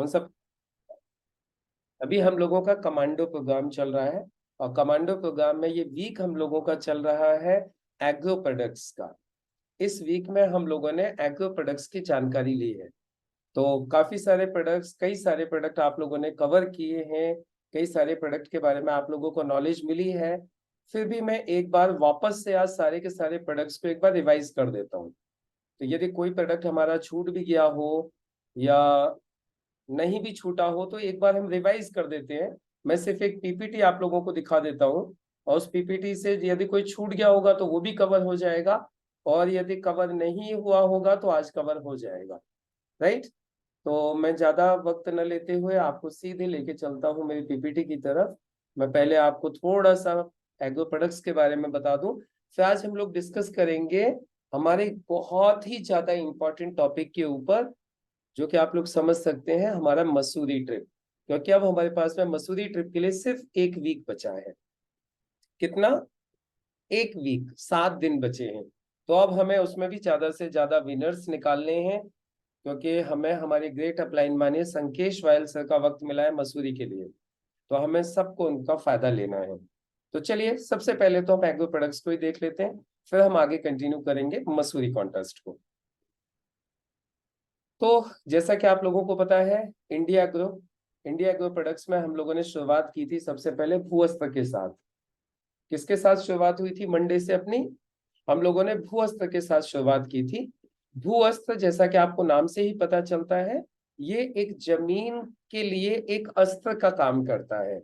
कौन सा? अभी हम लोगों का कमांडो प्रोग्राम चल रहा है, और कमांडो प्रोग्राम में ये वीक हम लोगों का चल रहा है एग्रो प्रोडक्ट्स का। इस वीक में हम लोगों ने एग्रो प्रोडक्ट्स की जानकारी ली है। तो काफी सारे प्रोडक्ट्स, कई सारे प्रोडक्ट आप लोगों ने कवर किए हैं, कई सारे प्रोडक्ट के बारे में आप लोगों को नॉलेज मिली है। फिर भी मैं एक बार वापस से आज सारे के सारे प्रोडक्ट्स को एक बार रिवाइज कर देता हूँ। तो यदि कोई प्रोडक्ट हमारा छूट भी गया हो या नहीं भी छूटा हो तो एक बार हम रिवाइज कर देते हैं। मैं सिर्फ एक पीपीटी आप लोगों को दिखा देता हूँ, और उस पीपीटी से यदि कोई छूट गया होगा तो वो भी कवर हो जाएगा, और यदि कवर नहीं हुआ होगा तो आज कवर हो जाएगा। राइट? तो मैं ज्यादा वक्त न लेते हुए आपको सीधे लेके चलता हूँ मेरी पीपीटी की तरफ। मैं पहले आपको थोड़ा सा एग्रो प्रोडक्ट्स के बारे में बता दूं, फिर आज हम लोग डिस्कस करेंगे हमारे बहुत ही ज्यादा इंपॉर्टेंट टॉपिक के ऊपर, जो कि आप लोग समझ सकते हैं, हमारा मसूरी ट्रिप। क्योंकि अब हमारे पास में मसूरी ट्रिप के लिए सिर्फ एक वीक बचा है। कितना? एक वीक, 7 दिन बचे हैं। तो अब हमें उसमें भी ज्यादा से ज्यादा विनर्स निकालने हैं, क्योंकि हमें हमारे ग्रेट अपलाइन मानिए संकेश वायल सर का वक्त मिला है मसूरी के लिए। तो हमें सबको उनका फायदा लेना है। तो चलिए सबसे पहले तो हम एग्रो प्रोडक्ट्स को ही देख लेते हैं, फिर हम आगे कंटिन्यू करेंगे मसूरी कॉन्टेस्ट को। तो जैसा कि आप लोगों को पता है, इंडिया एग्रो प्रोडक्ट्स में हम लोगों ने शुरुआत की थी सबसे पहले भूअस्त्र के साथ। किसके साथ शुरुआत हुई थी मंडे से अपनी? हम लोगों ने भूअस्त्र के साथ शुरुआत की थी। भूअस्त्र, जैसा कि आपको नाम से ही पता चलता है, ये एक जमीन के लिए एक अस्त्र का काम करता है।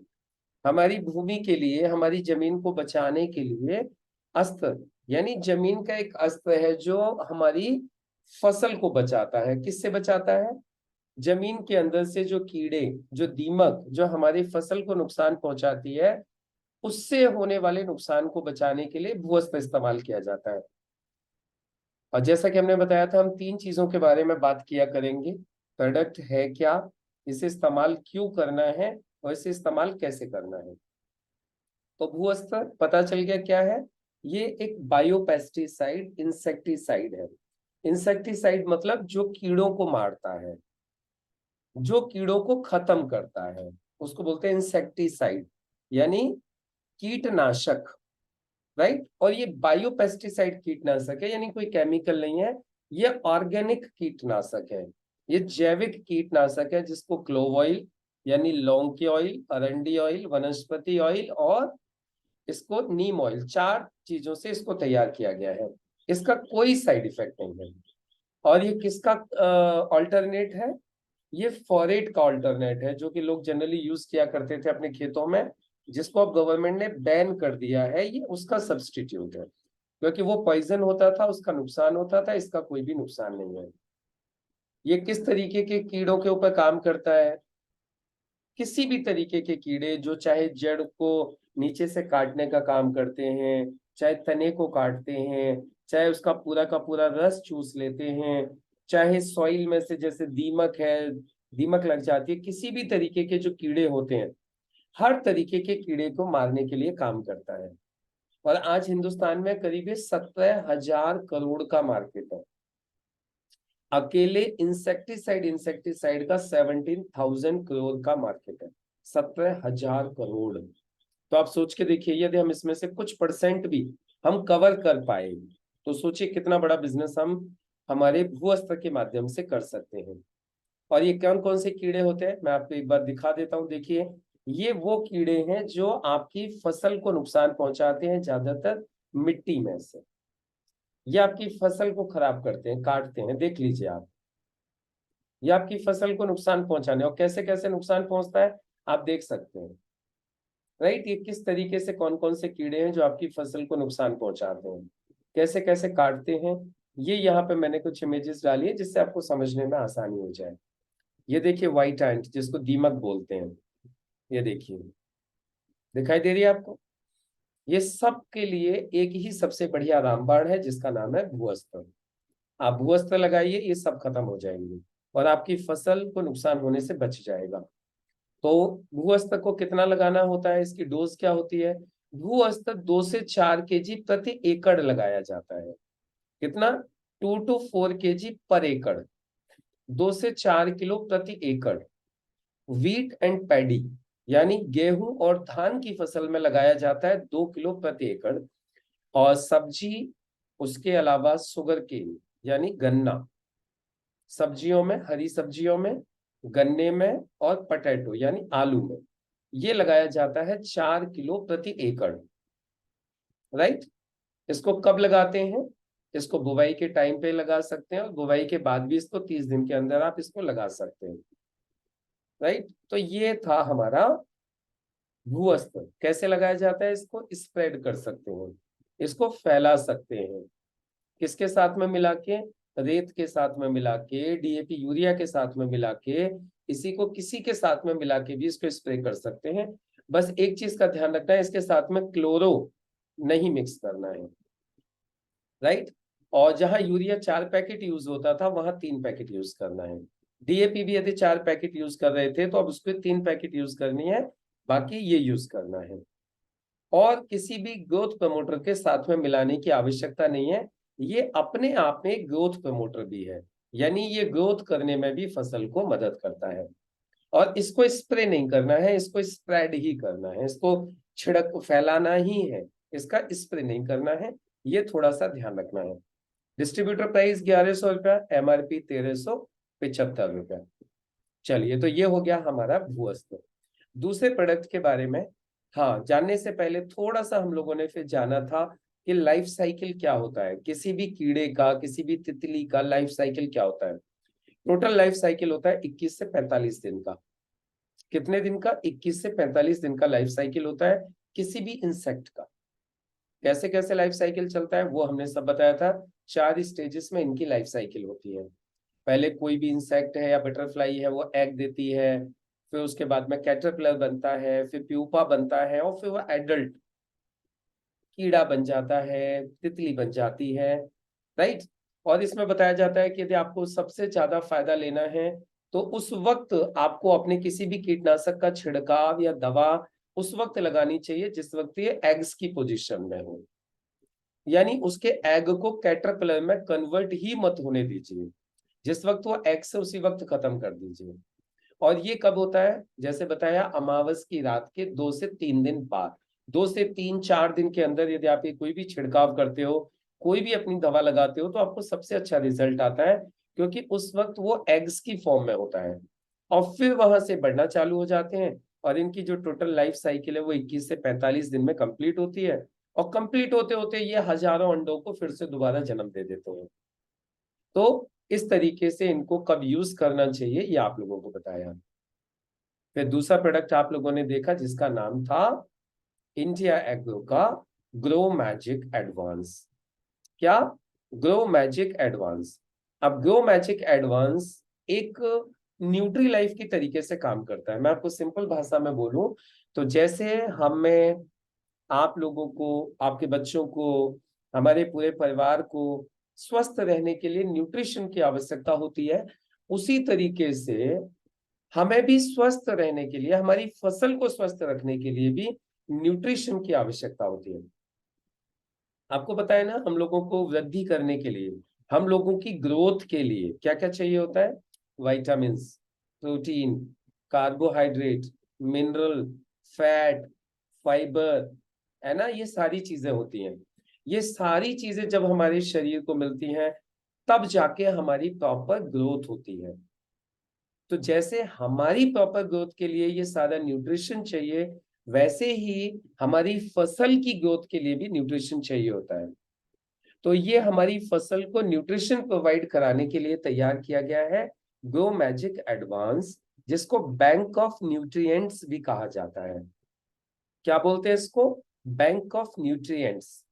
हमारी भूमि के लिए, हमारी जमीन को बचाने के लिए अस्त्र, यानी जमीन का एक अस्त्र है जो हमारी फसल को बचाता है। किससे बचाता है? जमीन के अंदर से जो कीड़े, जो दीमक, जो हमारी फसल को नुकसान पहुंचाती है, उससे होने वाले नुकसान को बचाने के लिए भूअस्त्र इस्तेमाल किया जाता है। और जैसा कि हमने बताया था, हम 3 चीजों के बारे में बात किया करेंगे। प्रोडक्ट है क्या, इसे इस्तेमाल क्यों करना है, और इसे इस्तेमाल कैसे करना है। तो भूअस्त्र पता चल गया क्या है। ये एक बायोपेस्टिसाइड, इंसेक्टिसाइड है। इंसेक्टिसाइड मतलब जो कीड़ों को मारता है, जो कीड़ों को खत्म करता है, उसको बोलते हैं इंसेक्टिसाइड, यानी कीटनाशक। राइट? और ये बायोपेस्टिसाइड कीटनाशक है, यानी कोई केमिकल नहीं है, ये ऑर्गेनिक कीटनाशक है। ये जैविक कीटनाशक है, जिसको क्लोव ऑयल यानी लौंग की ऑयल, अरंडी ऑयल, वनस्पति ऑयल और इसको नीम ऑयल, 4 चीजों से इसको तैयार किया गया है। इसका कोई साइड इफेक्ट नहीं है। और ये किसका ऑल्टरनेट है? ये फॉरेट का ऑल्टरनेट है, जो कि लोग जनरली यूज किया करते थे अपने खेतों में, जिसको अब गवर्नमेंट ने बैन कर दिया है। ये उसका सब्सटीट्यूट है, क्योंकि वो पॉइजन होता था, उसका नुकसान होता था, इसका कोई भी नुकसान नहीं है। ये किस तरीके के कीड़ों के ऊपर काम करता है? किसी भी तरीके के कीड़े, जो चाहे जड़ को नीचे से काटने का काम करते हैं, चाहे तने को काटते हैं, चाहे उसका पूरा का पूरा रस चूस लेते हैं, चाहे सॉइल में से जैसे दीमक है, दीमक लग जाती है, किसी भी तरीके के जो कीड़े होते हैं, हर तरीके के कीड़े को मारने के लिए काम करता है। और आज हिंदुस्तान में करीब 17,000 करोड़ का मार्केट है। अकेले इंसेक्टिसाइड का 17,000 करोड़ का मार्केट है। 17,000 करोड़। तो आप सोच के देखिए, यदि हम इसमें से कुछ परसेंट भी हम कवर कर पाए, तो सोचिए कितना बड़ा बिजनेस हम हमारे भूअस्त्र के माध्यम से कर सकते हैं। और ये कौन कौन से कीड़े होते हैं, मैं आपको एक बार दिखा देता हूं। देखिए, ये वो कीड़े हैं जो आपकी फसल को नुकसान पहुंचाते हैं, ज्यादातर मिट्टी में से। ये आपकी फसल को खराब करते हैं, काटते हैं। देख लीजिए आप, ये आपकी फसल को नुकसान पहुंचाने, और कैसे कैसे नुकसान पहुंचता है आप देख सकते हैं। राइट? ये किस तरीके से, कौन कौन से कीड़े हैं जो आपकी फसल को नुकसान पहुंचाते हैं, कैसे कैसे काटते हैं। ये यहाँ पे मैंने कुछ इमेजेस डाली है, जिससे आपको समझने में आसानी हो जाए। ये देखिए व्हाइट एंट, जिसको दीमक बोलते हैं, ये देखिए, दिखाई दे रही है आपको? ये सब के लिए एक ही सबसे बढ़िया रामबाण है, जिसका नाम है भूअस्त्र। आप भूअस्त्र लगाइए, ये सब खत्म हो जाएंगे, और आपकी फसल को नुकसान होने से बच जाएगा। तो भूअस्त्र को कितना लगाना होता है, इसकी डोज क्या होती है? भूअस्त्र 2 से 4 kg प्रति एकड़ लगाया जाता है। कितना? 2 to 4 kg पर एकड़, 2 से 4 किलो प्रति एकड़। व्हीट एंड पैडी यानी गेहूं और धान की फसल में लगाया जाता है 2 किलो प्रति एकड़। और सब्जी उसके अलावा शुगर केन यानी गन्ना, सब्जियों में, हरी सब्जियों में, गन्ने में और पटेटो यानी आलू में, ये लगाया जाता है 4 किलो प्रति एकड़। राइट। इसको कब लगाते हैं? इसको बुवाई के टाइम पे लगा सकते हैं और बुवाई के बाद भी इसको 30 दिन के अंदर आप इसको लगा सकते हैं। राइट। तो ये था हमारा भूअस्त्र। कैसे लगाया जाता है? इसको स्प्रेड कर सकते हैं, इसको फैला सकते हैं। किसके साथ में मिला के? रेत के साथ में मिला के, डीएपी यूरिया के साथ में मिला के, इसी को किसी के साथ में मिला के भी इसको स्प्रे कर सकते हैं। बस एक चीज का ध्यान रखना है, इसके साथ में क्लोरो नहीं मिक्स करना है। राइट। और जहां यूरिया 4 पैकेट यूज होता था वहां 3 पैकेट यूज करना है। डीएपी भी यदि 4 पैकेट यूज कर रहे थे तो अब उसको 3 पैकेट यूज करनी है, बाकी ये यूज करना है। और किसी भी ग्रोथ प्रमोटर के साथ में मिलाने की आवश्यकता नहीं है, ये अपने आप में ग्रोथ प्रमोटर भी है, यानी ये ग्रोथ करने में भी फसल को मदद करता है। और इसको स्प्रे नहीं करना है, इसको स्प्रेड ही करना है, इसको छिड़क फैलाना ही है, इसका स्प्रे नहीं करना है, ये थोड़ा सा ध्यान रखना है। डिस्ट्रीब्यूटर प्राइस 1100 रुपया, एमआरपी 1375 रुपया। चलिए, तो ये हो गया हमारा भूअस्त्र। दूसरे प्रोडक्ट के बारे में हाँ जानने से पहले थोड़ा सा हम लोगों ने फिर जाना था कि लाइफ साइकिल क्या होता है, किसी भी कीड़े का, किसी भी तितली का लाइफ साइकिल क्या होता है। टोटल लाइफ साइकिल होता है 21 से 45 दिन का। कितने दिन का? 21 से 45 दिन का लाइफ साइकिल होता है किसी भी इंसेक्ट का। कैसे कैसे लाइफ साइकिल चलता है वो हमने सब बताया था। 4 स्टेजेस में इनकी लाइफ साइकिल होती है। पहले कोई भी इंसेक्ट है या बटरफ्लाई है वो एग देती है, फिर उसके बाद में कैटरपिलर बनता है, फिर प्यूपा बनता है, और फिर वो एडल्ट कीड़ा बन जाता है, तितली बन जाती है। राइट। और इसमें बताया जाता है कि यदि आपको सबसे ज्यादा फायदा लेना है तो उस वक्त आपको अपने किसी भी कीटनाशक का छिड़काव या दवा उस वक्त लगानी चाहिए जिस वक्त ये एग्स की पोजीशन में हो, यानी उसके एग को कैटरपिलर में कन्वर्ट ही मत होने दीजिए। जिस वक्त वो एग से उसी वक्त खत्म कर दीजिए। और ये कब होता है? जैसे बताया, अमावस की रात के 2 से 3 दिन बाद, 2 से 3-4 दिन के अंदर यदि आप ये कोई भी छिड़काव करते हो, कोई भी अपनी दवा लगाते हो, तो आपको सबसे अच्छा रिजल्ट आता है, क्योंकि उस वक्त वो एग्स की फॉर्म में होता है और फिर वहां से बढ़ना चालू हो जाते हैं। और इनकी जो टोटल लाइफ साइकिल है वो 21 से 45 दिन में कंप्लीट होती है। और कंप्लीट होते होते ये हजारों अंडों को फिर से दोबारा जन्म दे देते हैं। तो इस तरीके से इनको कब यूज करना चाहिए ये आप लोगों को बताया। फिर दूसरा प्रोडक्ट आप लोगों ने देखा जिसका नाम था इंडिया एग्रो का ग्रो मैजिक एडवांस। क्या? Grow magic advance. अब ग्रो मैजिक एडवांस एक न्यूट्री लाइफ की तरीके से काम करता है। मैं आपको सिंपल भाषा में बोलूं तो जैसे हमें, आप लोगों को, आपके बच्चों को, हमारे पूरे परिवार को स्वस्थ रहने के लिए न्यूट्रिशन की आवश्यकता होती है, उसी तरीके से हमें भी स्वस्थ रहने के लिए, हमारी फसल को स्वस्थ रखने के लिए भी न्यूट्रिशन की आवश्यकता होती है। आपको पता है ना, हम लोगों को वृद्धि करने के लिए, हम लोगों की ग्रोथ के लिए क्या क्या चाहिए होता है? Vitamins, protein, carbohydrate, mineral, fat, fibre, है ना, ये सारी चीजें होती हैं। ये सारी चीजें जब हमारे शरीर को मिलती हैं तब जाके हमारी प्रॉपर ग्रोथ होती है। तो जैसे हमारी प्रॉपर ग्रोथ के लिए ये सारा न्यूट्रिशन चाहिए, वैसे ही हमारी फसल की ग्रोथ के लिए भी न्यूट्रिशन चाहिए होता है। तो ये हमारी फसल को न्यूट्रिशन प्रोवाइड कराने के लिए तैयार किया गया है ग्रो मैजिक एडवांस, जिसको बैंक ऑफ न्यूट्रिएंट्स भी कहा जाता है। क्या बोलते हैं इसको? Bank of nutrients.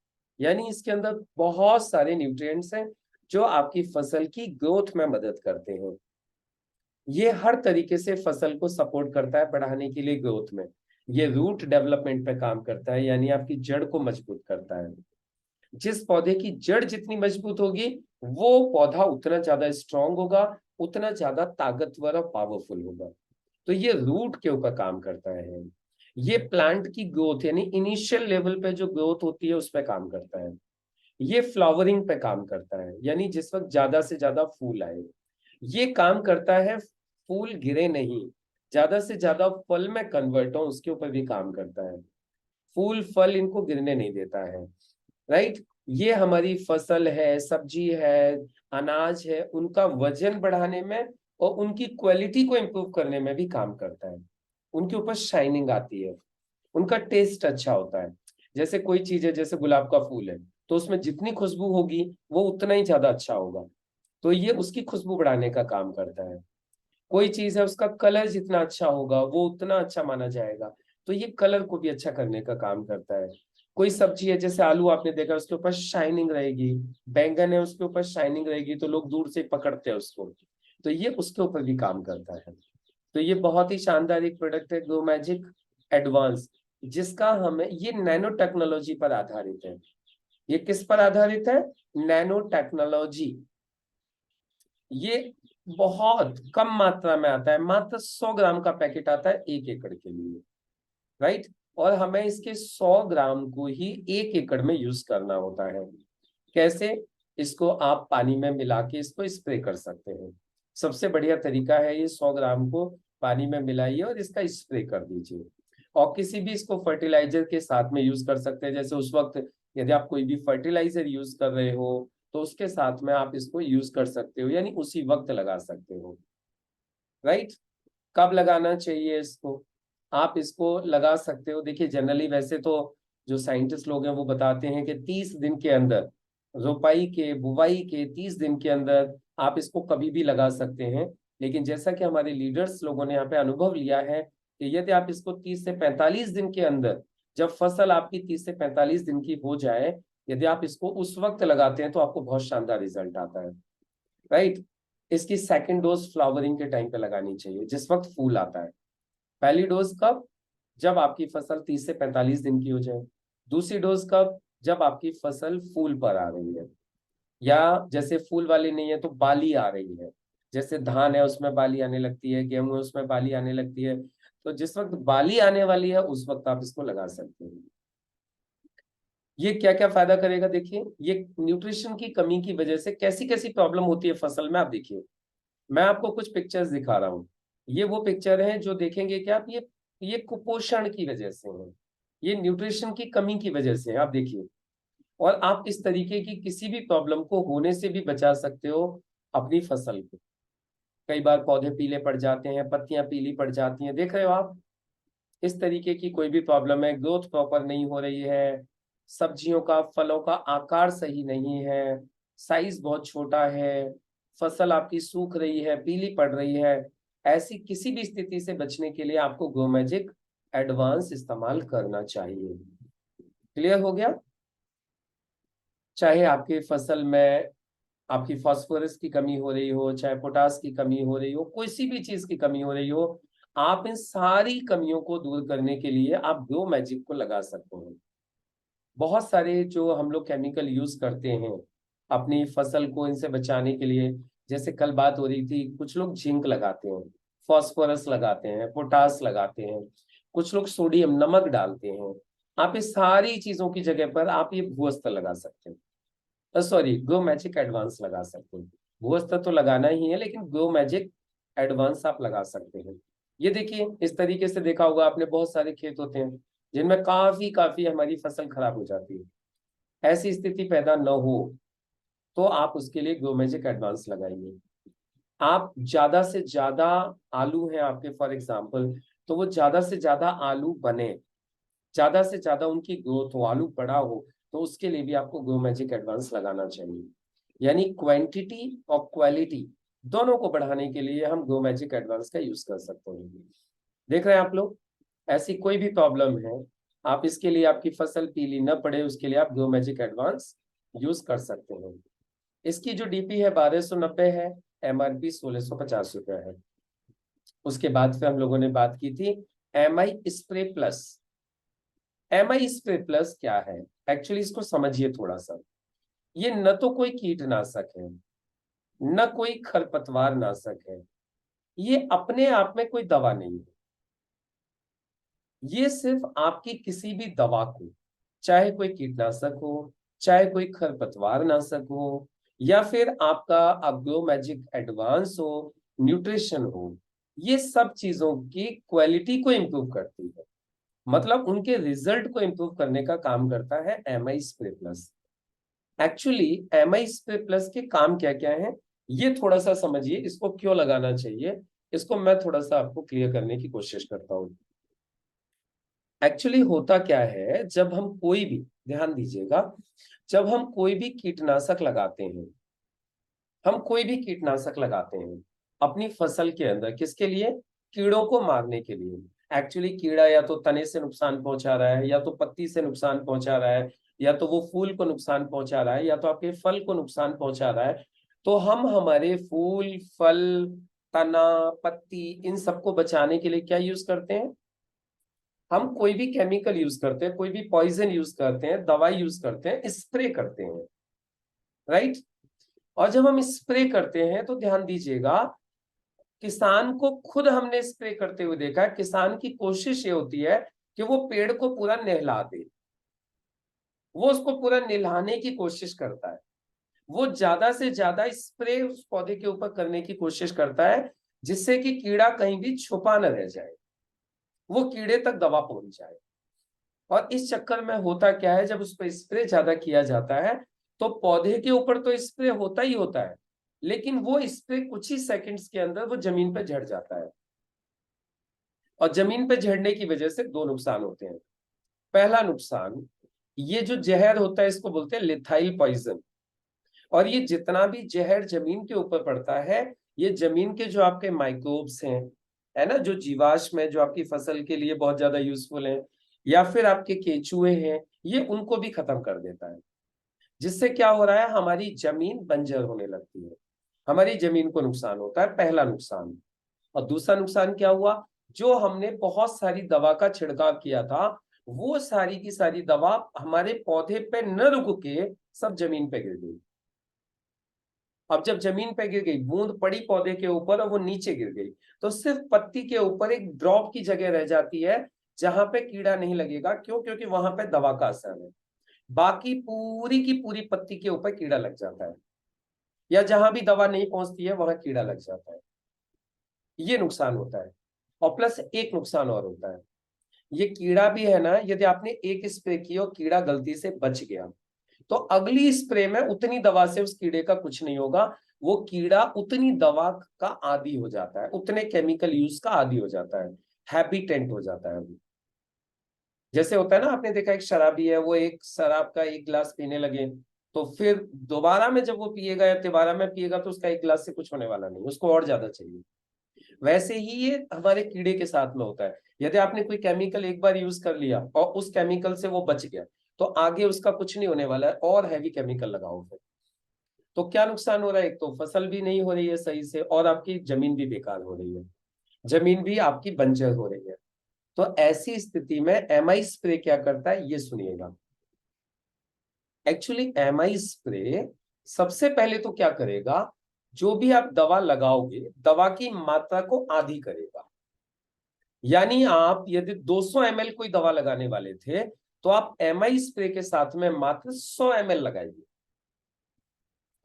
यानी इसके अंदर बहुत सारे न्यूट्रिएंट्स हैं जो आपकी फसल की ग्रोथ में मदद करते हैं। ये हर तरीके से फसल को सपोर्ट करता है बढ़ाने के लिए ग्रोथ में। ये रूट डेवलपमेंट पे काम करता है, यानी आपकी जड़ को मजबूत करता है। जिस पौधे की जड़ जितनी मजबूत होगी वो पौधा उतना ज्यादा स्ट्रांग होगा, उतना ज्यादा ताकतवर और पावरफुल होगा। तो ये रूट के ऊपर काम करता है। ये प्लांट की ग्रोथ यानी इनिशियल लेवल पे जो ग्रोथ होती है उस पर काम करता है। ये फ्लावरिंग पे काम करता है, यानी जिस वक्त ज्यादा से ज्यादा फूल आए। ये काम करता है फूल गिरे नहीं, ज्यादा से ज्यादा फल में कन्वर्ट हो, उसके ऊपर भी काम करता है। फूल फल इनको गिरने नहीं देता है, राइट। ये हमारी फसल है, सब्जी है, अनाज है, उनका वजन बढ़ाने में और उनकी क्वालिटी को इम्प्रूव करने में भी काम करता है। उनके ऊपर शाइनिंग आती है, उनका टेस्ट अच्छा होता है। जैसे कोई चीज है, जैसे गुलाब का फूल है, तो उसमें जितनी खुशबू होगी वो उतना ही ज्यादा अच्छा होगा, तो ये उसकी खुशबू बढ़ाने का काम करता है। कोई चीज है, उसका कलर जितना अच्छा होगा वो उतना अच्छा माना जाएगा, तो ये कलर को भी अच्छा करने का काम करता है। कोई सब्जी है, जैसे आलू आपने देखा, उसके ऊपर शाइनिंग रहेगी, बैंगन है उसके ऊपर शाइनिंग रहेगी, तो लोग दूर से पकड़ते हैं उसको, तो ये उसके ऊपर भी काम करता है। तो ये बहुत ही शानदार एक प्रोडक्ट है ग्रो मैजिक एडवांस, जिसका हमें, ये नैनो टेक्नोलॉजी पर आधारित है। ये किस पर आधारित है? Nano technology. ये बहुत कम मात्रा में आता है, मात्र 100 ग्राम का पैकेट आता है 1 एकड़ के लिए, राइट। और हमें इसके 100 ग्राम को ही 1 एकड़ में यूज करना होता है। कैसे? इसको आप पानी में मिला के इसको स्प्रे कर सकते हैं। सबसे बढ़िया तरीका है, ये 100 ग्राम को पानी में मिलाइए और इसका स्प्रे कर दीजिए। और किसी भी इसको फर्टिलाइजर के साथ में यूज कर सकते हैं। जैसे उस वक्त यदि आप कोई भी फर्टिलाइजर यूज कर रहे हो, तो उसके साथ में आप इसको यूज कर सकते हो, यानी उसी वक्त लगा सकते हो, राइट। कब लगाना चाहिए इसको? आप इसको लगा सकते हो, देखिए जनरली वैसे तो जो साइंटिस्ट लोग हैं वो बताते हैं कि 30 दिन के अंदर, रोपाई के बुवाई के 30 दिन के अंदर आप इसको कभी भी लगा सकते हैं। लेकिन जैसा कि हमारे लीडर्स लोगों ने यहाँ पे अनुभव लिया है कि यदि आप इसको 30 से 45 दिन के अंदर, जब फसल आपकी 30 से 45 दिन की हो जाए, यदि आप इसको उस वक्त लगाते हैं तो आपको बहुत शानदार रिजल्ट आता है, राइट। इसकी सेकंड डोज फ्लावरिंग के टाइम पे लगानी चाहिए, जिस वक्त फूल आता है। पहली डोज कब? जब आपकी फसल 30 से 45 दिन की हो जाए। दूसरी डोज कब? जब आपकी फसल फूल पर आ रही है, या जैसे फूल वाली नहीं है तो बाली आ रही है। जैसे धान है उसमें बाली आने लगती है, गेहूं है उसमें बाली आने लगती है, तो जिस वक्त बाली आने वाली है उस वक्त आप इसको लगा सकते हैं। ये क्या क्या फायदा करेगा देखिए। ये न्यूट्रिशन की कमी की वजह से कैसी कैसी प्रॉब्लम होती है फसल में, आप देखिए। मैं आपको कुछ पिक्चर्स दिखा रहा हूँ। ये वो पिक्चर है जो देखेंगे कि आप, ये कुपोषण की वजह से है, ये न्यूट्रिशन की कमी की वजह से है, आप देखिए। और आप इस तरीके की किसी भी प्रॉब्लम को होने से भी बचा सकते हो अपनी फसल को। कई बार पौधे पीले पड़ जाते हैं, पत्तियां पीली पड़ जाती हैं, देख रहे हो आप। इस तरीके की कोई भी प्रॉब्लम है, ग्रोथ प्रॉपर नहीं हो रही है, सब्जियों का फलों का आकार सही नहीं है, साइज बहुत छोटा है, फसल आपकी सूख रही है, पीली पड़ रही है, ऐसी किसी भी स्थिति से बचने के लिए आपको ग्रो मैजिक एडवांस इस्तेमाल करना चाहिए। क्लियर हो गया? चाहे आपके फसल में आपकी फास्फोरस की कमी हो रही हो, चाहे पोटास की कमी हो रही हो, किसी भी चीज की कमी हो रही हो, आप इन सारी कमियों को दूर करने के लिए आप ग्रो मैजिक को लगा सकते हैं। बहुत सारे जो हम लोग केमिकल यूज करते हैं अपनी फसल को इनसे बचाने के लिए, जैसे कल बात हो रही थी, कुछ लोग जिंक लगाते हैं, फास्फोरस लगाते हैं, पोटास लगाते हैं, कुछ लोग सोडियम नमक डालते हैं। आप इस सारी चीजों की जगह पर आप ये भूअस्त्र लगा सकते हैं, सॉरी ग्रो मैजिक एडवांस लगा सकते हैं। भूअस्त्र तो लगाना ही है, लेकिन ग्रो मैजिक एडवांस आप लगा सकते हैं। ये देखिए, इस तरीके से देखा होगा आपने, बहुत सारे खेत होते हैं जिनमें काफी काफी हमारी फसल खराब हो जाती है। ऐसी स्थिति पैदा न हो तो आप उसके लिए ग्रो मैजिक एडवांस लगाइए। आप ज्यादा से ज्यादा, आलू हैं आपके फॉर एग्जाम्पल, तो वो ज्यादा से ज्यादा आलू बने, ज्यादा से ज्यादा उनकी ग्रोथ हो, आलू बड़ा हो, तो उसके लिए भी आपको ग्रो मैजिक एडवांस लगाना चाहिए। यानी क्वांटिटी और क्वालिटी दोनों को बढ़ाने के लिए हम ग्रो मैजिक एडवांस का यूज कर सकते हैं। देख रहे हैं आप लोग, ऐसी कोई भी प्रॉब्लम है, आप इसके लिए, आपकी फसल पीली न पड़े उसके लिए आप ग्रो मैजिक एडवांस यूज कर सकते हैं। इसकी जो डीपी है 1290 है, एमआरपी 1650 रुपये है। उसके बाद फिर हम लोगों ने बात की थी MI spray plus. MI spray plus क्या है? एक्चुअली इसको समझिए थोड़ा सा। ये न तो कोई कीटनाशक है, न कोई खरपतवार नाशक है, ये अपने आप में कोई दवा नहीं है। ये सिर्फ आपकी किसी भी दवा को, चाहे कोई कीटनाशक हो, चाहे कोई खरपतवार नाशक हो, या फिर आपका अग्रो मैजिक एडवांस हो, न्यूट्रिशन हो, ये सब चीजों की क्वालिटी को इम्प्रूव करती है, मतलब उनके रिजल्ट को इम्प्रूव करने का काम करता है MI spray plus. Actually MI spray plus के काम क्या क्या है, ये थोड़ा सा समझिए, इसको क्यों लगाना चाहिए, इसको मैं थोड़ा सा आपको क्लियर करने की कोशिश करता हूँ। एक्चुअली होता क्या है, जब हम कोई भी, ध्यान दीजिएगा, जब हम कोई भी कीटनाशक लगाते हैं, हम कोई भी कीटनाशक लगाते हैं अपनी फसल के अंदर, किसके लिए, कीड़ों को मारने के लिए। एक्चुअली कीड़ा या तो तने से नुकसान पहुंचा रहा है, या तो पत्ती से नुकसान पहुंचा रहा है, या तो वो फूल को नुकसान पहुंचा रहा है, या तो आपके फल को नुकसान पहुंचा रहा है। तो हम हमारे फूल, फल, तना, पत्ती, इन सबको बचाने के लिए क्या यूज करते हैं, हम कोई भी केमिकल यूज करते हैं, कोई भी पॉइजन यूज करते हैं, दवाई यूज करते हैं, स्प्रे करते हैं, राइट। और जब हम स्प्रे करते हैं तो ध्यान दीजिएगा, किसान को खुद हमने स्प्रे करते हुए देखा है। किसान की कोशिश ये होती है कि वो पेड़ को पूरा नहला दे, वो उसको पूरा नहलाने की कोशिश करता है, वो ज्यादा से ज्यादा स्प्रे उस पौधे के ऊपर करने की कोशिश करता है, जिससे कि कीड़ा कहीं भी छुपा न रह जाए, वो कीड़े तक दवा पहुंच जाए। और इस चक्कर में होता क्या है, जब उस पर स्प्रे ज्यादा किया जाता है तो पौधे के ऊपर तो स्प्रे होता ही होता है, लेकिन वो स्प्रे कुछ ही सेकंड्स के अंदर वो जमीन पे झड़ जाता है। और जमीन पे झड़ने की वजह से दो नुकसान होते हैं। पहला नुकसान, ये जो जहर होता है इसको बोलते हैं लिथाइल पॉइजन। और ये जितना भी जहर जमीन के ऊपर पड़ता है, ये जमीन के जो आपके माइक्रोब्स हैं, है ना, जो जीवाश्म है, जो आपकी फसल के लिए बहुत ज्यादा यूजफुल है, या फिर आपके केचुए हैं, ये उनको भी खत्म कर देता है। जिससे क्या हो रहा है, हमारी जमीन बंजर होने लगती है, हमारी जमीन को नुकसान होता है, पहला नुकसान। और दूसरा नुकसान क्या हुआ, जो हमने बहुत सारी दवा का छिड़काव किया था, वो सारी की सारी दवा हमारे पौधे पे न रुक के सब जमीन पे गिर गई। अब जब जमीन पे गिर गई, बूंद पड़ी पौधे के ऊपर और वो नीचे गिर गई, तो सिर्फ पत्ती के ऊपर एक ड्रॉप की जगह रह जाती है जहां पे कीड़ा नहीं लगेगा। क्यों? क्योंकि वहां पे दवा का असर है। बाकी पूरी की पूरी पत्ती के ऊपर कीड़ा लग जाता है, या जहां भी दवा नहीं पहुंचती है वहां कीड़ा लग जाता है। ये नुकसान होता है। और प्लस एक नुकसान और होता है, ये कीड़ा भी है ना, यदि आपने एक स्प्रे की और कीड़ा गलती से बच गया, तो अगली स्प्रे में उतनी दवा से उस कीड़े का कुछ नहीं होगा। वो कीड़ा उतनी दवा का आदी हो जाता है, उतने केमिकल यूज का आदी हो जाता है, हैबिटेंट हो जाता है। जैसे होता है ना, आपने देखा एक शराबी है, वो एक शराब का एक गिलास पीने लगे, तो फिर दोबारा में जब वो पिएगा या तिबारा में पिएगा तो उसका एक गिलास से कुछ होने वाला नहीं, उसको और ज्यादा चाहिए। वैसे ही ये हमारे कीड़े के साथ में होता है। यदि आपने कोई केमिकल एक बार यूज कर लिया और उस केमिकल से वो बच गया, तो आगे उसका कुछ नहीं होने वाला है, और हैवी केमिकल लगाओ फिर। तो क्या नुकसान हो रहा है, एक तो फसल भी नहीं हो रही है सही से, और आपकी जमीन भी बेकार हो रही है, जमीन भी आपकी बंजर हो रही है। तो ऐसी स्थिति में एमआई स्प्रे क्या करता है, ये सुनिएगा। एक्चुअली एमआई स्प्रे सबसे पहले तो क्या करेगा, जो भी आप दवा लगाओगे, दवा की मात्रा को आधी करेगा। यानी आप यदि 200 ml कोई दवा लगाने वाले थे, तो आप एमआई स्प्रे के साथ में मात्र 100 ml लगाइए।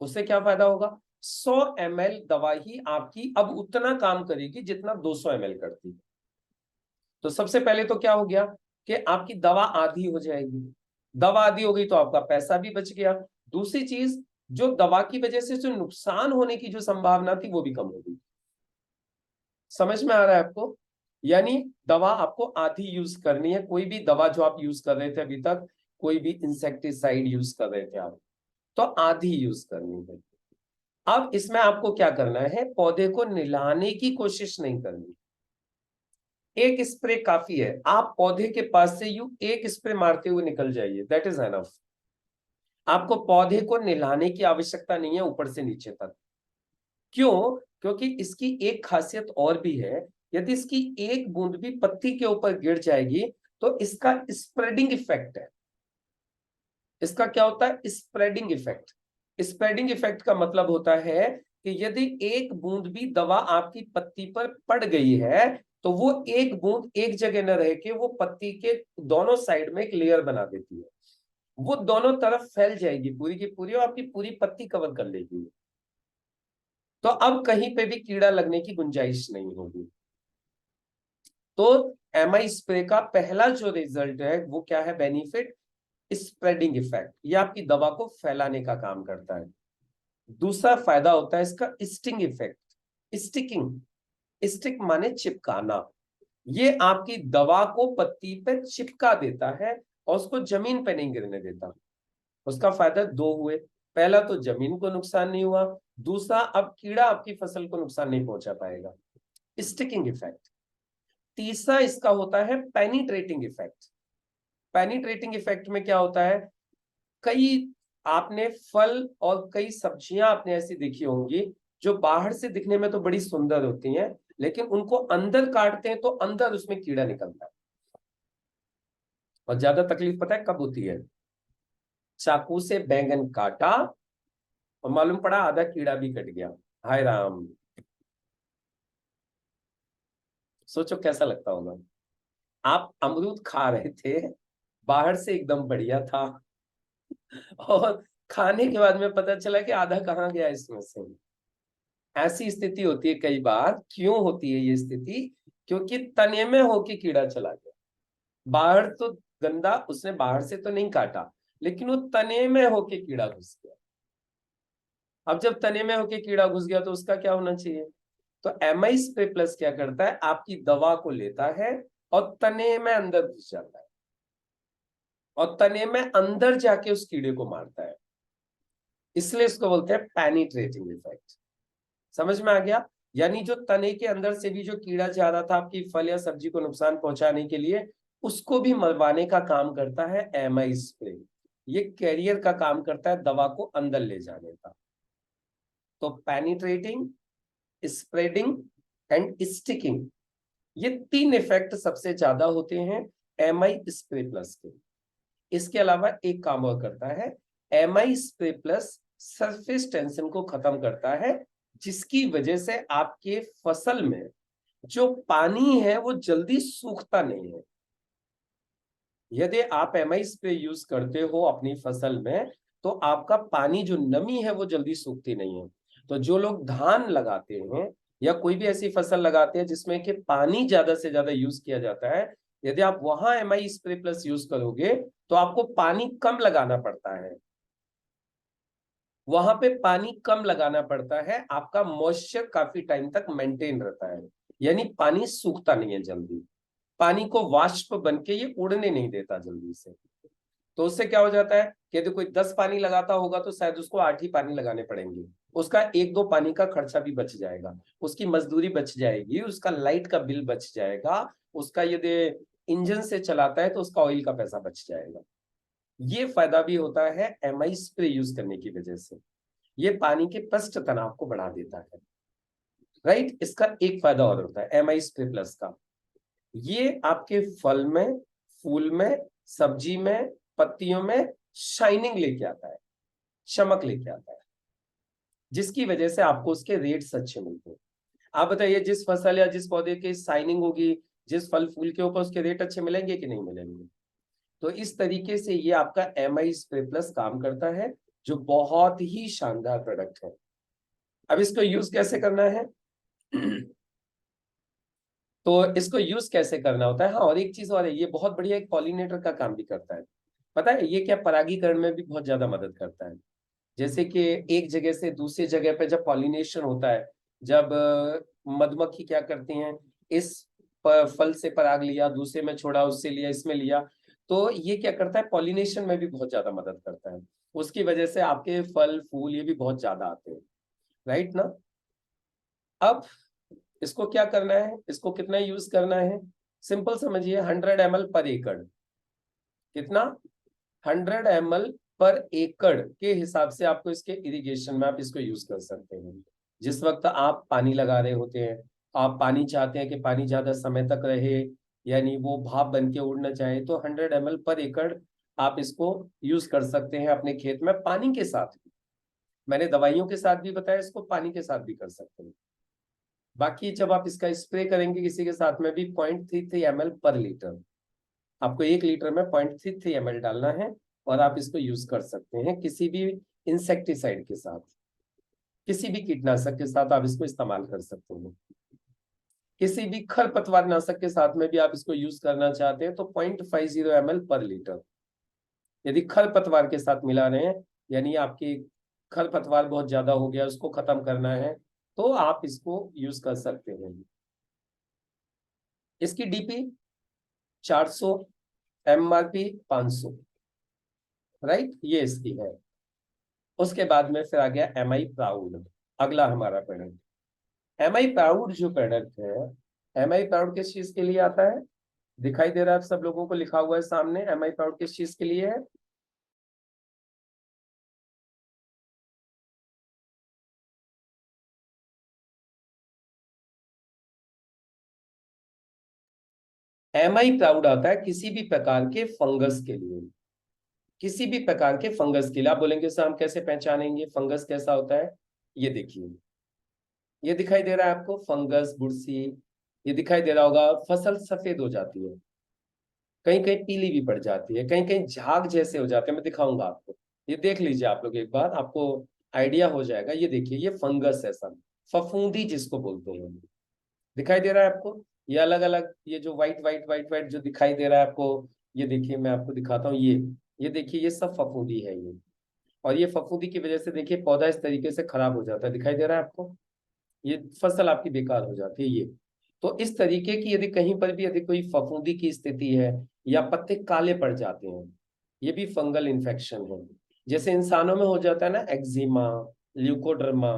उससे क्या फायदा होगा, 100 ml दवा ही आपकी अब उतना काम करेगी जितना 200 ml करती है। तो सबसे पहले तो क्या हो गया कि आपकी दवा आधी हो जाएगी। दवा आधी हो गई तो आपका पैसा भी बच गया। दूसरी चीज, जो दवा की वजह से जो नुकसान होने की जो संभावना थी वो भी कम हो गई। समझ में आ रहा है आपको? यानी दवा आपको आधी यूज करनी है। कोई भी दवा जो आप यूज कर रहे थे अभी तक, कोई भी इंसेक्टिसाइड यूज कर रहे थे आप, तो आधी यूज करनी है। अब इसमें आपको क्या करना है, पौधे को निलाने की कोशिश नहीं करनी। एक स्प्रे काफी है, आप पौधे के पास से यू एक स्प्रे मारते हुए निकल जाइए, दैट इज एनफ। आपको पौधे को निलाने की आवश्यकता नहीं है ऊपर से नीचे तक। क्यों? क्योंकि इसकी एक खासियत और भी है, यदि इसकी एक बूंद भी पत्ती के ऊपर गिर जाएगी तो इसका स्प्रेडिंग इफेक्ट है। इसका क्या होता है, स्प्रेडिंग इफेक्ट। स्प्रेडिंग इफेक्ट का मतलब होता है कि यदि एक बूंद भी दवा आपकी पत्ती पर पड़ गई है, तो वो एक बूंद एक जगह न रह के वो पत्ती के दोनों साइड में एक लेयर बना देती है। वो दोनों तरफ फैल जाएगी पूरी की पूरी, और आपकी पूरी पत्ती कवर कर लेगी। तो अब कहीं पे भी कीड़ा लगने की गुंजाइश नहीं होगी। तो MI स्प्रे का पहला जो रिजल्ट है वो क्या है, बेनिफिट, स्प्रेडिंग इफेक्ट, ये आपकी दवा को फैलाने का काम करता है। दूसरा फायदा होता है इसका स्टिंग इफेक्ट, स्टिकिंग, स्टिक माने चिपकाना, ये आपकी दवा को पत्ती पे चिपका देता है और उसको जमीन पे नहीं गिरने देता। उसका फायदा दो हुए, पहला तो जमीन को नुकसान नहीं हुआ, दूसरा अब कीड़ा आपकी फसल को नुकसान नहीं पहुंचा पाएगा, स्टिकिंग इफेक्ट। तीसरा इसका होता है पेनिट्रेटिंग इफेक्ट। पेनिट्रेटिंग इफेक्ट में क्या होता है, कई आपने फल और कई सब्जियां आपने ऐसी देखी होंगी जो बाहर से दिखने में तो बड़ी सुंदर होती हैं, लेकिन उनको अंदर काटते हैं तो अंदर उसमें कीड़ा निकलता है। और ज्यादा तकलीफ पता है कब होती है, चाकू से बैंगन काटा और मालूम पड़ा आधा कीड़ा भी कट गया, हाय राम, सोचो कैसा लगता होगा। आप अमरूद खा रहे थे, बाहर से एकदम बढ़िया था, और खाने के बाद में पता चला कि आधा कहाँ गया इसमें से। ऐसी स्थिति होती है कई बार। क्यों होती है ये स्थिति, क्योंकि तने में होके कीड़ा चला गया। बाहर तो गंदा उसने बाहर से तो नहीं काटा, लेकिन वो तने में होके कीड़ा घुस गया। अब जब तने में होके कीड़ा घुस गया तो उसका क्या होना चाहिए, तो MI स्प्रे प्लस क्या करता है, आपकी दवा को लेता है और तने में अंदर घुस जाता है और तने में अंदर जाके उस कीड़े को मारता है। इसलिए इसको बोलते हैं पेनिट्रेटिंग इफेक्ट। समझ में आ गया। यानी जो तने के अंदर से भी जो कीड़ा जा रहा था आपकी फल या सब्जी को नुकसान पहुंचाने के लिए, उसको भी मरवाने का काम करता है MI स्प्रे। ये कैरियर का काम करता है दवा को अंदर ले जाने का। तो पेनिट्रेटिंग, स्प्रेडिंग एंड स्टिकिंग, ये तीन इफेक्ट सबसे ज्यादा होते हैं MI स्प्रे प्लस के। इसके अलावा एक काम और करता है, MI spray plus surface tension को खत्म करता है, जिसकी वजह से आपके फसल में जो पानी है वो जल्दी सूखता नहीं है। यदि आप MI स्प्रे यूज करते हो अपनी फसल में, तो आपका पानी जो नमी है वो जल्दी सूखती नहीं है। तो जो लोग धान लगाते हैं या कोई भी ऐसी फसल लगाते हैं जिसमें कि पानी ज्यादा से ज्यादा यूज किया जाता है, यदि आप वहां MI स्प्रे प्लस यूज करोगे तो आपको पानी कम लगाना पड़ता है। वहां पे पानी कम लगाना पड़ता है, आपका मॉइस्चर काफी टाइम तक मेंटेन रहता है, यानी पानी सूखता नहीं है जल्दी। पानी को वाष्प बन के ये उड़ने नहीं देता जल्दी से। तो उससे क्या हो जाता है कि यदि कोई 10 पानी लगाता होगा तो शायद उसको 8 ही पानी लगाने पड़ेंगे, उसका 1-2 पानी का खर्चा भी बच जाएगा, उसकी मजदूरी बच जाएगी, उसका लाइट का बिल बच जाएगा, उसका यदि इंजन से चलाता है तो उसका ऑयल का पैसा बच जाएगा। ये फायदा भी होता है MI स्प्रे यूज करने की वजह से। ये पानी के पृष्ठ तनाव को बढ़ा देता है, राइट। इसका एक फायदा और होता है MI स्प्रे प्लस का, ये आपके फल में, फूल में, सब्जी में, पत्तियों में शाइनिंग लेके आता है, चमक लेके आता है, जिसकी वजह से आपको उसके रेट्स अच्छे मिलते हैं। आप बताइए, जिस फसल या जिस पौधे की शाइनिंग होगी, जिस फल फूल के ऊपर, उसके रेट अच्छे मिलेंगे कि नहीं मिलेंगे। तो इस तरीके से ये आपका MI स्प्रे प्लस काम करता है, जो बहुत ही शानदार प्रोडक्ट है। अब इसको यूज कैसे करना है तो इसको यूज कैसे करना होता है, हाँ, और एक चीज और है, ये बहुत बढ़िया एक पॉलिनेटर का काम भी करता है। पता है ये क्या, परागीकरण में भी बहुत ज्यादा मदद करता है। जैसे कि एक जगह से दूसरी जगह पे जब पॉलिनेशन होता है, जब मधुमक्खी क्या करती हैं, इस फल से पराग लिया, दूसरे में छोड़ा, उससे लिया, इसमें लिया, तो ये क्या करता है, पॉलिनेशन में भी बहुत ज्यादा मदद करता है। उसकी वजह से आपके फल फूल ये भी बहुत ज्यादा आते हैं, राइट ना। अब इसको क्या करना है, इसको कितना यूज करना है, सिंपल समझिए, 100 ml पर एकड़। कितना, 100 ml पर एकड़ के हिसाब से आपको इसके इरिगेशन में आप इसको यूज कर सकते हैं। जिस वक्त आप पानी लगा रहे होते हैं, आप पानी चाहते हैं कि पानी ज्यादा समय तक रहे, यानी वो भाप बन के उड़ना चाहे, तो 100 ml पर एकड़ आप इसको यूज कर सकते हैं अपने खेत में, पानी के साथ भी। मैंने दवाइयों के साथ भी बताया, इसको पानी के साथ भी कर सकते हैं। बाकी जब आप इसका स्प्रे करेंगे किसी के साथ में भी, 0.33 ml पर लीटर, आपको 1 लीटर में 0.33 ml डालना है, और आप इसको यूज कर सकते हैं किसी भी इंसेक्टिसाइड के साथ, किसी भी कीटनाशक के साथ आप इसको इस्तेमाल कर सकते हैं। किसी भी खरपतवार नाशक के साथ में भी आप इसको यूज करना चाहते हैं तो 0.50 ml पर लीटर। यदि खरपतवार के साथ मिला रहे हैं, यानी आपकी खरपतवार बहुत ज्यादा हो गया, उसको खत्म करना है, तो आप इसको यूज कर सकते हैं। इसकी डीपी 400, एमआरपी 500, राइट, ये इसकी है। उसके बाद में फिर आ गया एम आई प्राउड, अगला हमारा प्रोडक्ट। एम आई प्राउड जो प्रोडक्ट है, एम आई प्राउड किस चीज के लिए आता है? दिखाई दे रहा है आप सब लोगों को, लिखा हुआ है सामने, एम आई प्राउड किस चीज के लिए है? एम आई प्राउड आता है किसी भी प्रकार के फंगस के लिए, किसी भी प्रकार के फंगस के लिए। आप बोलेंगे सर हम कैसे पहचानेंगे फंगस कैसा होता है? ये देखिए, ये दिखाई दे रहा है आपको फंगस, बुरसी, ये दिखाई दे रहा होगा। फसल सफेद हो जाती है, कहीं कहीं पीली भी पड़ जाती है, कहीं कहीं झाग जैसे हो जाते हैं, मैं दिखाऊंगा आपको। ये देख लीजिए आप लोग एक बार, आपको आइडिया हो जाएगा। ये देखिए, ये फंगस है सब, फफूंदी जिसको बोलते हैं। दिखाई दे रहा है आपको? ये अलग अलग, ये जो व्हाइट व्हाइट व्हाइट व्हाइट जो दिखाई दे रहा है आपको, ये देखिए मैं आपको दिखाता हूँ। ये देखिए, ये सब फफूंदी है ये। और ये फफूंदी की वजह से देखिए पौधा इस तरीके से खराब हो जाता है, दिखाई दे रहा है आपको? ये फसल आपकी बेकार हो जाती है ये। तो इस तरीके की यदि कहीं पर भी यदि कोई फफूंदी की स्थिति है, या पत्ते काले पड़ जाते हैं, ये भी फंगल इन्फेक्शन है। जैसे इंसानों में हो जाता है ना एक्जिमा, ल्यूकोडर्मा,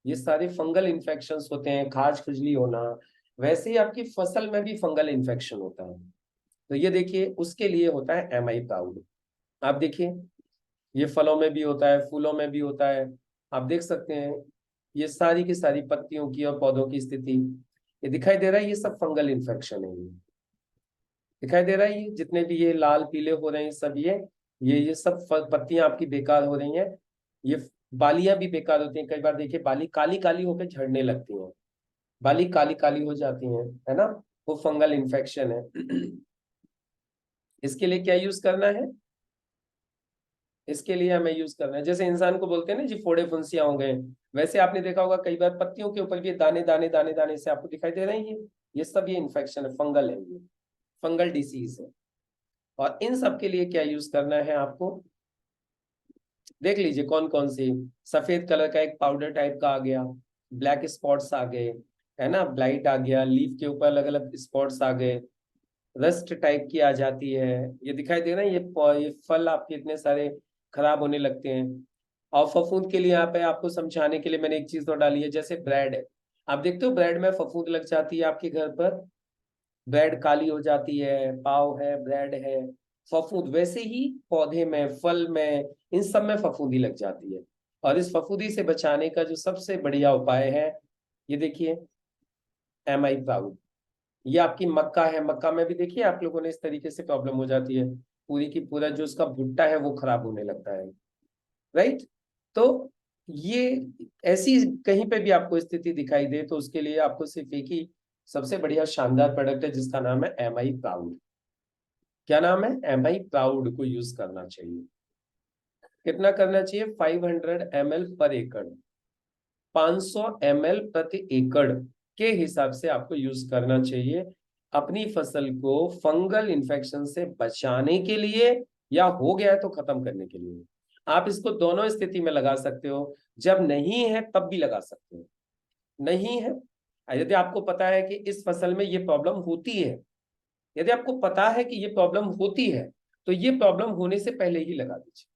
ये सारे फंगल इन्फेक्शंस होते हैं, खाज खुजली होना, वैसे ही आपकी फसल में भी फंगल इन्फेक्शन होता है। तो ये देखिए, उसके लिए होता है एम आई प्राउड। आप देखिए, ये फलों में भी होता है, फूलों में भी होता है। आप देख सकते हैं, ये सारी की सारी पत्तियों की और पौधों की स्थिति, ये दिखाई दे रहा है, ये सब फंगल इन्फेक्शन है। ये दिखाई दे रहा है, ये जितने भी ये लाल पीले हो रहे हैं सब, ये सब पत्तियां आपकी बेकार हो रही हैं। ये बालियां भी बेकार होती हैं, कई बार देखिए बाली काली काली होकर झड़ने लगती हैं, बाली काली काली हो जाती हैं, है ना? वो फंगल इन्फेक्शन है। इसके लिए क्या यूज करना है? इसके लिए हमें यूज करना है, जैसे इंसान को बोलते हैं ना जी फोड़े फुंसियां हो गए, वैसे आपने देखा होगा कई बार पत्तियों के ऊपर भी दाने दाने दाने दाने से आपको दिखाई दे रहे हैं। ये सब ये इन्फेक्शन है, फंगल है, ये फंगल डिसीज है। और इन सब के लिए क्या यूज करना है आपको? देख लीजिए कौन कौन सी। सफेद कलर का एक पाउडर टाइप का आ गया, ब्लैक स्पॉट्स आ गए, है ना, ब्लाइट आ गया, लीफ के ऊपर अलग अलग स्पॉट्स आ गए, रस्ट टाइप की आ जाती है, ये दिखाई दे रहा है। ये फल आपके इतने सारे खराब होने लगते हैं। और फफूंद के लिए यहाँ पे आपको समझाने के लिए मैंने एक चीज तो डाली है, जैसे ब्रेड है, आप देखते हो ब्रेड में फफूंद लग जाती है आपके घर पर, ब्रेड काली हो जाती है, पाव है, ब्रेड है, फफूंद वैसे ही पौधे में, फल में, इन सब में फफूंदी लग जाती है। और इस फफूंदी से बचाने का जो सबसे बढ़िया उपाय है, ये देखिए, एम आई प्राउड। ये आपकी मक्का है, मक्का में भी देखिए आप लोगों ने इस तरीके से प्रॉब्लम हो जाती है, पूरी की पूरा जो उसका भुट्टा है वो खराब होने लगता है, राइट? तो ये ऐसी कहीं पे भी आपको स्थिति दिखाई दे तो उसके लिए आपको सिर्फ एक ही सबसे बढ़िया शानदार प्रोडक्ट है, जिसका नाम है एम आई प्राउड। क्या नाम है? एम आई प्राउड को यूज करना चाहिए। कितना करना चाहिए? 500 ml पर एकड़, 500 ml प्रति एकड़ के हिसाब से आपको यूज करना चाहिए, अपनी फसल को फंगल इन्फेक्शन से बचाने के लिए, या हो गया है तो खत्म करने के लिए। आप इसको दोनों स्थिति में लगा सकते हो, जब नहीं है तब भी लगा सकते हो। नहीं है, यदि आपको पता है कि इस फसल में ये प्रॉब्लम होती है, यदि आपको पता है कि ये प्रॉब्लम होती है, तो ये प्रॉब्लम होने से पहले ही लगा दीजिए।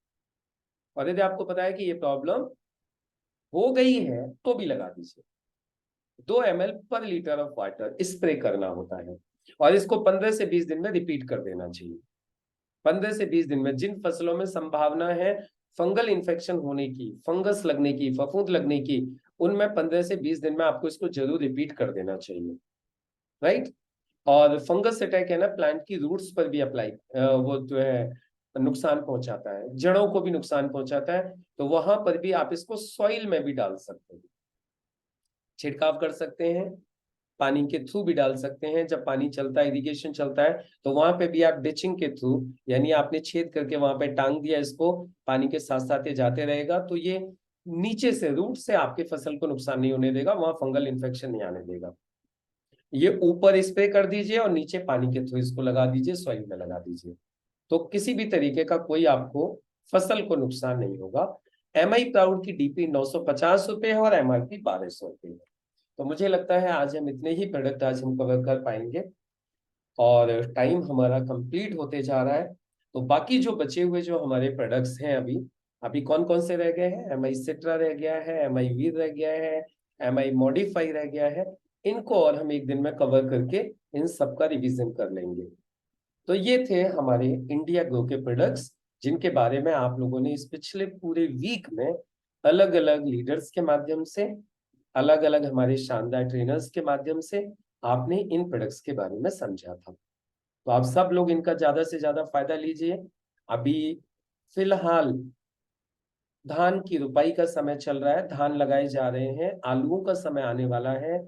और यदि आपको पता है कि ये प्रॉब्लम हो गई है तो भी लगा दीजिए। 2 ml पर लीटर ऑफ वाटर स्प्रे करना होता है, और इसको 15 से 20 दिन में रिपीट कर देना चाहिए। 15 से 20 दिन में जिन फसलों में संभावना है फंगल इन्फेक्शन होने की, फंगस लगने की, फफूंद लगने की, उनमें 15 से 20 दिन में आपको इसको जरूर रिपीट कर देना चाहिए, राइट? और फंगस अटैक है ना, प्लांट की रूट्स पर भी अप्लाई, वो जो है नुकसान पहुंचाता है, जड़ों को भी नुकसान पहुंचाता है, तो वहां पर भी आप इसको सॉइल में भी डाल सकते हैं, छिड़काव कर सकते हैं, पानी के थ्रू भी डाल सकते हैं। जब पानी चलता है, इरिगेशन चलता है, तो वहां पे भी आप डिचिंग के थ्रू, यानी आपने छेद करके वहां पे टांग दिया इसको, पानी के साथ साथ ये जाते रहेगा, तो ये नीचे से रूट से आपके फसल को नुकसान नहीं होने देगा, वहां फंगल इन्फेक्शन नहीं आने देगा। ये ऊपर स्प्रे कर दीजिए और नीचे पानी के थ्रू इसको लगा दीजिए, सॉइल में लगा दीजिए, तो किसी भी तरीके का कोई आपको फसल को नुकसान नहीं होगा। MI प्राउड की DP 950 रुपये है और MRP 1200 रुपये है। तो मुझे लगता है आज हम इतने ही प्रोडक्ट आज हम कवर कर पाएंगे और टाइम हमारा कंप्लीट होते जा रहा है। तो बाकी जो बचे हुए जो हमारे प्रोडक्ट्स हैं अभी अभी कौन कौन से रह गए हैं? MI सिट्रा रह गया है, MI वीर रह गया है, MI मॉडिफाई रह गया है। इनको और हम एक दिन में कवर करके इन सबका रिवीजन कर लेंगे। तो ये थे हमारे इंडिया ग्रो के प्रोडक्ट्स, जिनके बारे में आप लोगों ने इस पिछले पूरे वीक में अलग अलग लीडर्स के माध्यम से, अलग अलग हमारे शानदार ट्रेनर्स के माध्यम से आपने इन प्रोडक्ट्स के बारे में समझा था। तो आप सब लोग इनका ज्यादा से ज्यादा फायदा लीजिए। अभी फिलहाल धान की रुपाई का समय चल रहा है, धान लगाए जा रहे हैं, आलूओं का समय आने वाला है,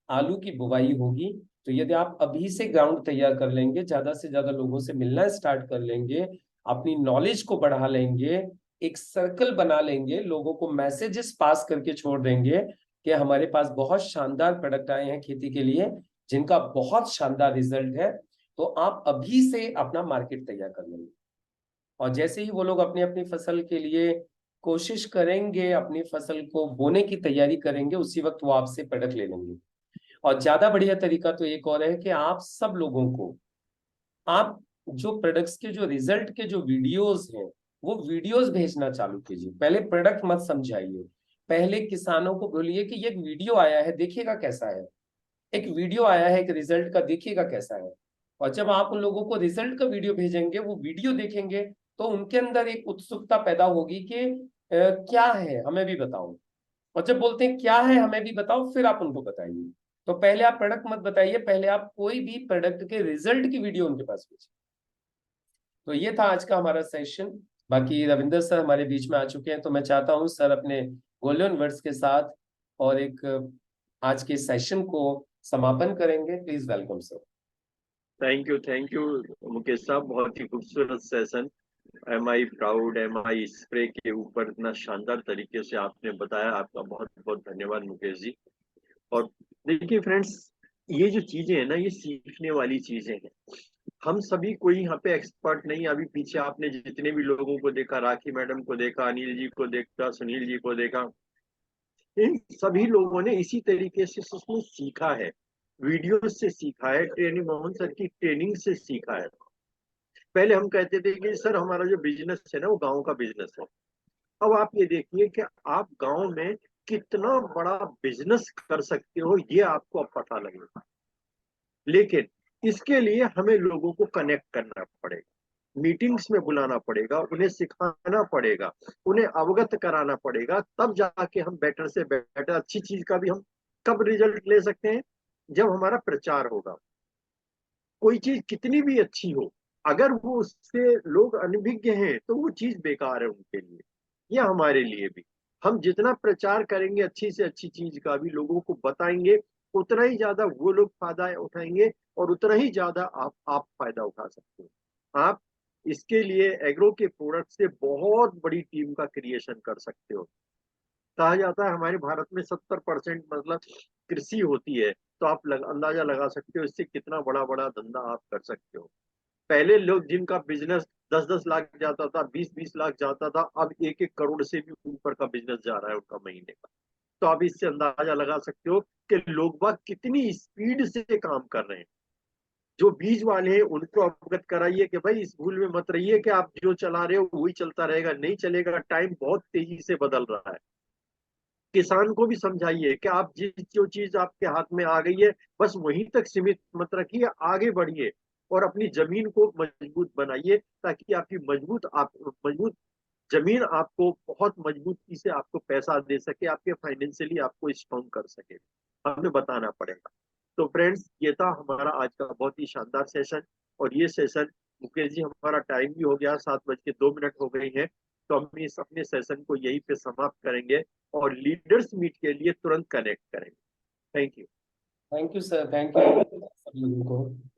आलू की बुवाई होगी। तो यदि आप अभी से ग्राउंड तैयार कर लेंगे, ज्यादा से ज्यादा लोगों से मिलना स्टार्ट कर लेंगे, अपनी नॉलेज को बढ़ा लेंगे, एक सर्कल बना लेंगे, लोगों को मैसेजेस पास करके छोड़ देंगे कि हमारे पास बहुत शानदार प्रोडक्ट आए हैं खेती के लिए जिनका बहुत शानदार रिजल्ट है, तो आप अभी से अपना मार्केट तैयार कर लेंगे। और जैसे ही वो लोग अपनी अपनी फसल के लिए कोशिश करेंगे, अपनी फसल को बोने की तैयारी करेंगे, उसी वक्त वो आपसे प्रोडक्ट ले लेंगे। और ज्यादा बढ़िया तरीका तो एक और है कि आप सब लोगों को, आप जो प्रोडक्ट्स के जो रिजल्ट के जो वीडियोस हैं वो वीडियोस भेजना चालू कीजिए। पहले प्रोडक्ट मत समझाइए, पहले किसानों को बोलिए कि ये एक वीडियो आया है, देखिएगा कैसा है, एक वीडियो आया है एक रिजल्ट का, देखिएगा कैसा है। और जब आप उन लोगों को रिजल्ट का वीडियो भेजेंगे, वो वीडियो देखेंगे, तो उनके अंदर एक उत्सुकता पैदा होगी कि क्या है हमें भी बताओ। और जब बोलते हैं क्या है हमें भी बताओ, फिर आप उनको बताइए। तो पहले आप प्रोडक्ट मत बताइए, पहले आप कोई भी प्रोडक्ट के रिजल्ट की वीडियो उनके पास भेजिए। तो ये था आज का हमारा सेशन। बाकी रविंदर सर हमारे बीच में आ चुके हैं, तो मैं चाहता हूँ सर अपने गोल्डन वर्ड्स के साथ और एक आज के सेशन को समापन करेंगे। Please welcome sir. Thank you Mukesh साहब, बहुत ही खूबसूरत session. MI proud, MI spray के ऊपर इतना शानदार तरीके से आपने बताया, आपका बहुत बहुत धन्यवाद मुकेश जी। और देखिए फ्रेंड्स, ये जो चीजें हैं ना, ये सीखने वाली चीजें हैं। हम सभी कोई यहाँ पे एक्सपर्ट नहीं। अभी पीछे आपने जितने भी लोगों को देखा, राखी मैडम को देखा, अनिल जी को देखा, सुनील जी को देखा, इन सभी लोगों ने इसी तरीके से उसमें सीखा है, वीडियो से सीखा है, ट्रेनिंग मोहन सर की ट्रेनिंग से सीखा है। पहले हम कहते थे कि सर हमारा जो बिजनेस है ना वो गांव का बिजनेस है। अब आप ये देखिए कि आप गांव में कितना बड़ा बिजनेस कर सकते हो, ये आपको अब पता लगेगा। लेकिन इसके लिए हमें लोगों को कनेक्ट करना पड़ेगा, मीटिंग्स में बुलाना पड़ेगा, उन्हें सिखाना पड़ेगा, उन्हें अवगत कराना पड़ेगा, तब जाके हम बेटर से बेटर अच्छी चीज का भी हम कब रिजल्ट ले सकते हैं, जब हमारा प्रचार होगा। कोई चीज कितनी भी अच्छी हो, अगर वो उससे लोग अनभिज्ञ हैं तो वो चीज बेकार है उनके लिए या हमारे लिए भी। हम जितना प्रचार करेंगे अच्छी से अच्छी चीज का भी, लोगों को बताएंगे, उतना ही ज्यादा वो लोग फायदा उठाएंगे और उतना ही ज्यादा आप फायदा उठा सकते हो। आप इसके लिए एग्रो के प्रोडक्ट से बहुत बड़ी टीम का क्रिएशन कर सकते हो। कहा जाता है हमारे भारत में 70% मतलब कृषि होती है, तो आप अंदाजा लगा सकते हो इससे कितना बड़ा बड़ा धंधा आप कर सकते हो। पहले लोग जिनका बिजनेस 10-10 लाख जाता था, 20-20 लाख जाता था, अब 1-1 करोड़ से भी ऊपर का बिजनेस जा रहा है उनका महीने का। तो आप इससे अंदाजा लगा सकते हो कि लोग बाग कितनी स्पीड से काम कर रहे हैं। जो बीज वाले हैं उनको अवगत कराइए कि भाई इस भूल में मत रहिए कि आप जो चला रहे हो वही चलता रहेगा, नहीं चलेगा, टाइम बहुत तेजी से बदल रहा है। किसान को भी समझाइए कि आप जिस जो चीज आपके हाथ में आ गई है बस वहीं तक सीमित मत रखिए, आगे बढ़िए और अपनी जमीन को मजबूत बनाइए, ताकि आपकी मजबूत जमीन आपको बहुत मजबूती से आपको पैसा दे सके, आपके फाइनेंशियली आपको स्ट्रॉन्ग कर सके। हमें बताना पड़ेगा। तो फ्रेंड्स, ये था हमारा आज का बहुत ही शानदार सेशन। और ये सेशन मुकेश जी, हमारा टाइम भी हो गया, 7:02 हो गई है, तो हम इस अपने सेशन को यहीं पे समाप्त करेंगे और लीडर्स मीट के लिए तुरंत कनेक्ट करेंगे। Thank you. Thank you sir, thank you सब लोगों को।